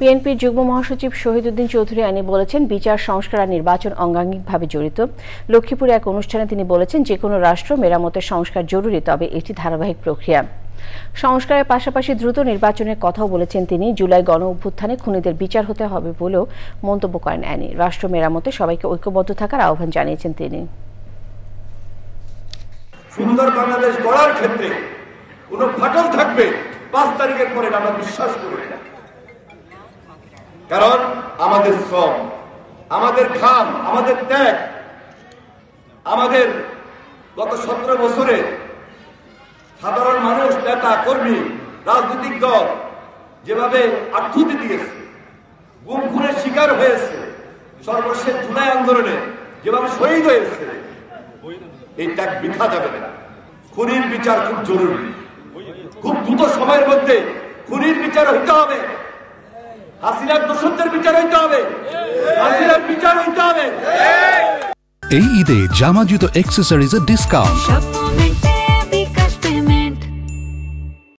বিএনপির যুগ্ম মহাসচিব শহীদউদ্দিন চৌধুরী আইনি বলেছেন, বিচার সংস্কার আর নির্বাচন অঙ্গাঙ্গিকভাবে জড়িত। লক্ষ্মীপুরে এক অনুষ্ঠানে তিনি বলেছেন, যে কোনো রাষ্ট্র মেরামতের সংস্কার জরুরি, তবে এটি ধারাবাহিক প্রক্রিয়া। সংস্কারের পাশাপাশি দ্রুত নির্বাচনের কথাও বলেছেন তিনি। জুলাই গণ অভ্যুত্থানে খুনিদের বিচার হতে হবে বলেও মন্তব্য করেন অ্যানি। রাষ্ট্র মেরামতে সবাইকে ঐক্যবদ্ধ থাকার আহ্বান জানিয়েছেন তিনি। সুন্দর বাংলাদেশ গড়ার ক্ষেত্রে কোনো ফাটল থাকবে 5 তারিখের পরে আমরা বিশ্বাস করি না। কারণ আমাদের শ্রম, আমাদের ঘাম, আমাদের ত্যাগ, আমাদের গত 17 বছরে সাধারণ মানুষ, নেতা কর্মী, রাজনৈতিক দল যেভাবে আত্মহত্যা দিয়েছে, গুম খুনের শিকার হয়েছে, সর্বশেষ জুলাই আন্দোলনে যেভাবে শহীদ হয়েছে, এই ত্যাগ বৃথা যাবে না। খুনির বিচার খুব জরুরি। খুব দ্রুত সময়ের মধ্যে খুনির বিচার হইতে হবে। হাসিনার দোষীদের বিচার হইতে হবে। হাসিনার বিচার হইতে হবে। এই ঈদে জামা জুতো অ্যাক্সেসরিজের ডিসকাউন্ট।